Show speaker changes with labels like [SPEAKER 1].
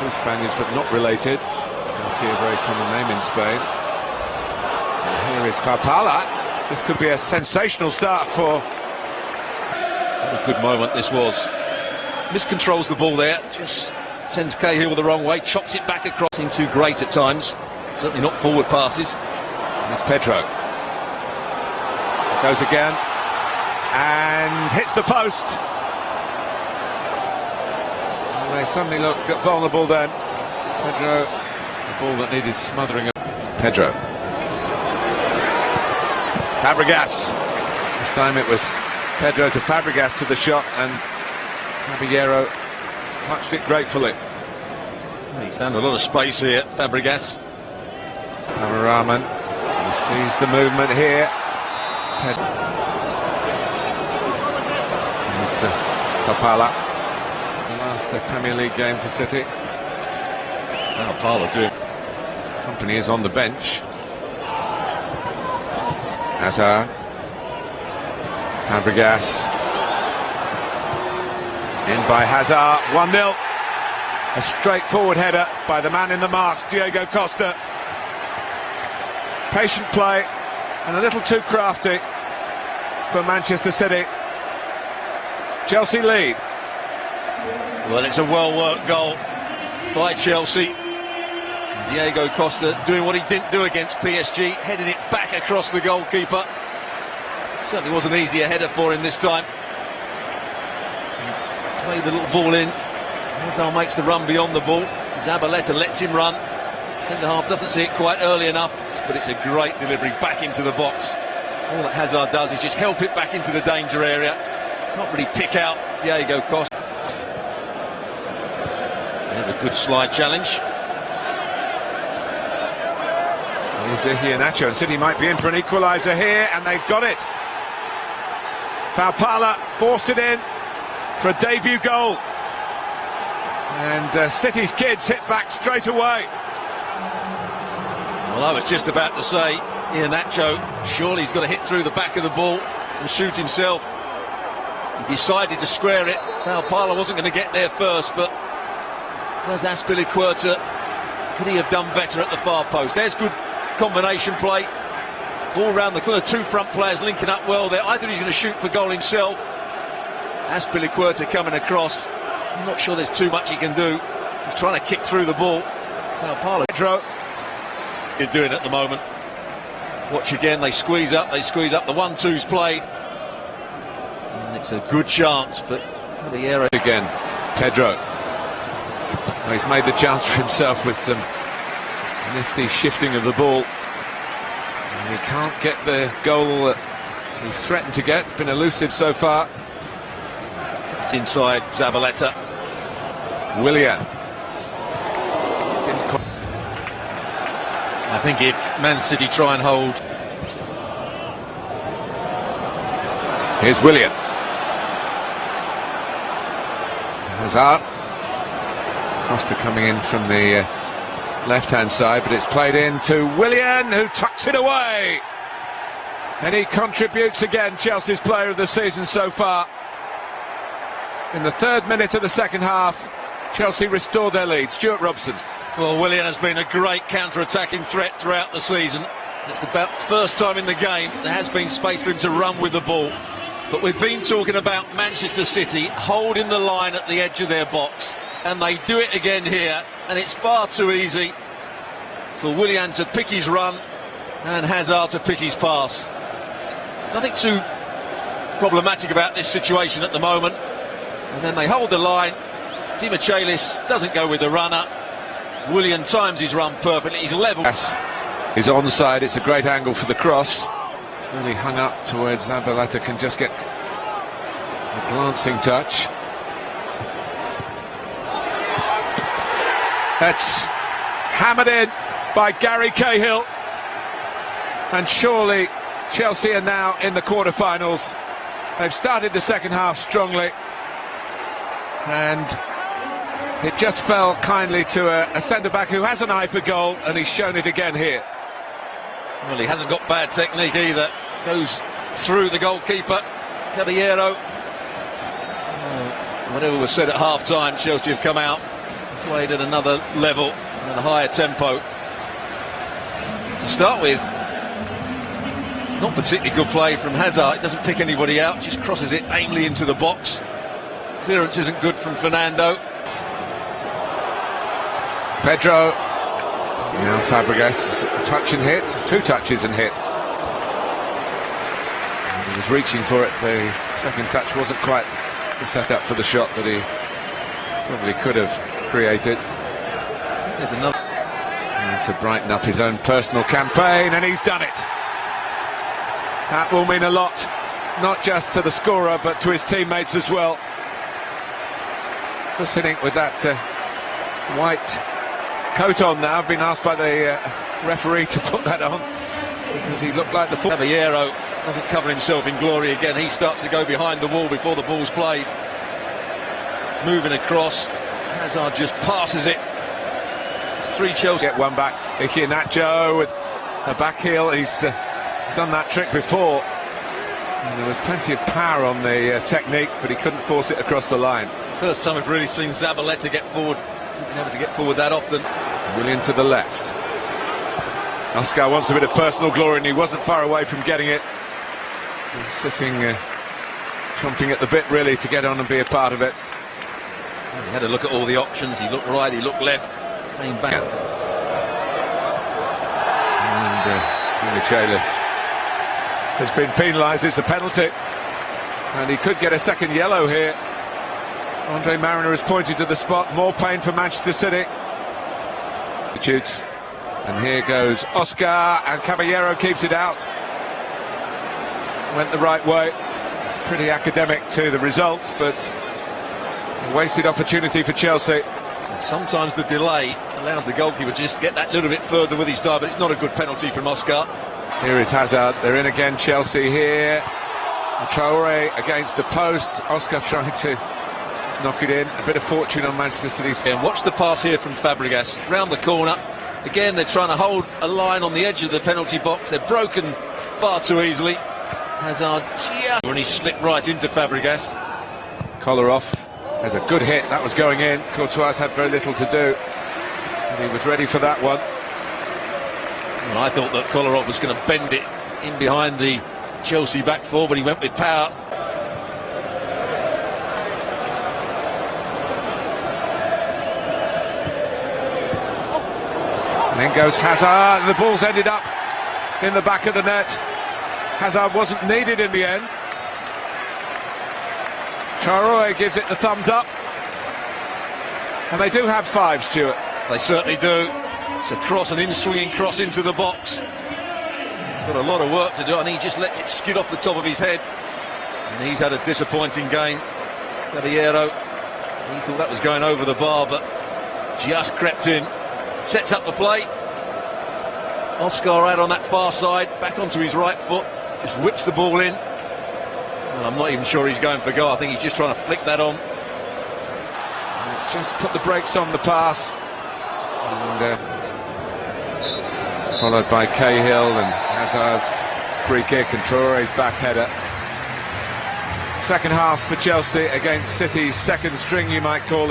[SPEAKER 1] Two Spaniards, but not related. You can see a very common name in Spain. And here is Farfalla. This could be a sensational start for...
[SPEAKER 2] What a good moment this was. Miscontrols the ball there, just sends Cahill the wrong way, chops it back across. Seemed too great at times, certainly not forward passes.
[SPEAKER 1] There's Pedro. Goes again and hits the post. And they suddenly look vulnerable then. Pedro, the ball that needed smothering. Pedro. Fabregas. This time it was Pedro to Fabregas to the shot, and Caballero clutched it gratefully.
[SPEAKER 2] He found a lot of space here, Fabregas.
[SPEAKER 1] Rahman, he sees the movement here. Here's Farfalla. The last Premier League game for City.
[SPEAKER 2] Farfalla doing.
[SPEAKER 1] Company is on the bench. Hazard. Fabregas. In by Hazard. 1-0. A straightforward header by the man in the mask, Diego Costa. Patient play and a little too crafty for Manchester City. Chelsea lead.
[SPEAKER 2] Well, it's a well-worked goal by Chelsea. Diego Costa doing what he didn't do against PSG, heading it back across the goalkeeper. Certainly wasn't easy a header for him this time. Played the little ball in. Hazard makes the run beyond the ball. Zabaleta lets him run. Centre half doesn't see it quite early enough, but it's a great delivery back into the box. All that Hazard does is just help it back into the danger area. Can't really pick out Diego Costa. There's a good slide challenge.
[SPEAKER 1] Here's Iheanacho, and City might be in for an equaliser here, and they've got it. Farfalla forced it in for a debut goal. And City's kids hit back straight away.
[SPEAKER 2] Well, I was just about to say, Iheanacho, surely he's got to hit through the back of the ball and shoot himself. He decided to square it. Farfalla wasn't going to get there first, but there's Azpilicueta. Could he have done better at the far post? There's good combination play. Ball round the corner, two front players linking up well there. Either he's going to shoot for goal himself. Azpilicueta coming across. I'm not sure there's too much he can do. He's trying to kick through the ball. Farfalla.
[SPEAKER 1] Pedro.
[SPEAKER 2] They're doing at the moment. Watch again, they squeeze up, the 1-2's played. And it's a good chance, but Caballero
[SPEAKER 1] again, Pedro. Well, he's made the chance for himself with some nifty shifting of the ball. And he can't get the goal that he's threatened to get. Been elusive so far.
[SPEAKER 2] It's inside Zabaleta.
[SPEAKER 1] Willian.
[SPEAKER 2] I think if Man City try and hold...
[SPEAKER 1] Here's Willian. Hazard. Costa coming in from the left-hand side, but it's played in to Willian, who tucks it away. And he contributes again, Chelsea's player of the season so far. In the 3rd minute of the second half, Chelsea restored their lead. Stuart Robson.
[SPEAKER 2] Well, Willian has been a great counter-attacking threat throughout the season. It's about the first time in the game there has been space for him to run with the ball. But we've been talking about Manchester City holding the line at the edge of their box, and they do it again here, and it's far too easy for Willian to pick his run and Hazard to pick his pass. There's nothing too problematic about this situation at the moment. And then they hold the line. Dimichelis doesn't go with the runner. Willian times his run perfectly. He's level.
[SPEAKER 1] Yes, he's onside. It's a great angle for the cross. It's really hung up to where Zabaleta can just get a glancing touch. That's hammered in by Gary Cahill. And surely Chelsea are now in the quarter-finals. They've started the second half strongly. And it just fell kindly to a centre-back who has an eye for goal, and he's shown it again here.
[SPEAKER 2] Well, he hasn't got bad technique either. Goes through the goalkeeper, Caballero. Whatever was said at half-time, Chelsea have come out played at another level and a higher tempo. To start with, it's not particularly good play from Hazard. It doesn't pick anybody out, just crosses it aimlessly into the box. Clearance isn't good from Fernando.
[SPEAKER 1] Pedro. Now Fabregas, a touch and hit, 2 touches and hit. And he was reaching for it. The second touch wasn't quite the setup for the shot that he probably could have created.
[SPEAKER 2] There's another.
[SPEAKER 1] And to brighten up his own personal campaign, and he's done it. That will mean a lot, not just to the scorer, but to his teammates as well. Just hitting with that white coat on now. I've been asked by the referee to put that on because he looked like the
[SPEAKER 2] Caballero doesn't cover himself in glory again. He starts to go behind the wall before the ball's played. Moving across, Hazard just passes it. 3 Chelsea.
[SPEAKER 1] Get one back. Iheanacho with a back heel. He's done that trick before. And there was plenty of power on the technique, but he couldn't force it across the line.
[SPEAKER 2] First time I've really seen Zabaleta get forward. Hasn't been able to get forward that often.
[SPEAKER 1] Willian to the left. Oscar wants a bit of personal glory, and he wasn't far away from getting it. He's sitting, chomping at the bit really to get on and be a part of it.
[SPEAKER 2] He had a look at all the options. He looked right, he looked left, came back.
[SPEAKER 1] And Michaelis has been penalised. It's a penalty, and he could get a second yellow here. Andre Mariner has pointed to the spot. More pain for Manchester City. Shoots, and here goes Oscar, and Caballero keeps it out. Went the right way. It's pretty academic to the results, but a wasted opportunity for Chelsea.
[SPEAKER 2] Sometimes the delay allows the goalkeeper just to get that little bit further with his dive, but it's not a good penalty from Oscar.
[SPEAKER 1] Here is Hazard. They're in again, Chelsea here. Traore against the post. Oscar trying to knock it in. A bit of fortune on Manchester City.
[SPEAKER 2] And watch the pass here from Fabregas round the corner. Again, they're trying to hold a line on the edge of the penalty box. They're broken far too easily. Hazard just when he slipped right into Fabregas.
[SPEAKER 1] Kolarov has a good hit. That was going in. Courtois had very little to do, and he was ready for that one.
[SPEAKER 2] Well, I thought that Kolarov was going to bend it in behind the Chelsea back four, but he went with power.
[SPEAKER 1] And then goes Hazard. The ball's ended up in the back of the net. Hazard wasn't needed in the end. Traore gives it the thumbs up. And they do have 5, Stuart.
[SPEAKER 2] They certainly do. It's a cross, an in-swinging cross into the box. He's got a lot of work to do. I think he just lets it skid off the top of his head. And he's had a disappointing game. Caballero, he thought that was going over the bar, but just crept in. Sets up the play. Oscar out on that far side, back onto his right foot. Just whips the ball in. And I'm not even sure he's going for goal. I think he's just trying to flick that on.
[SPEAKER 1] Let's just put the brakes on the pass. And followed by Cahill and Hazard's free kick and Traore's back header. Second half for Chelsea against City's second string, you might call it.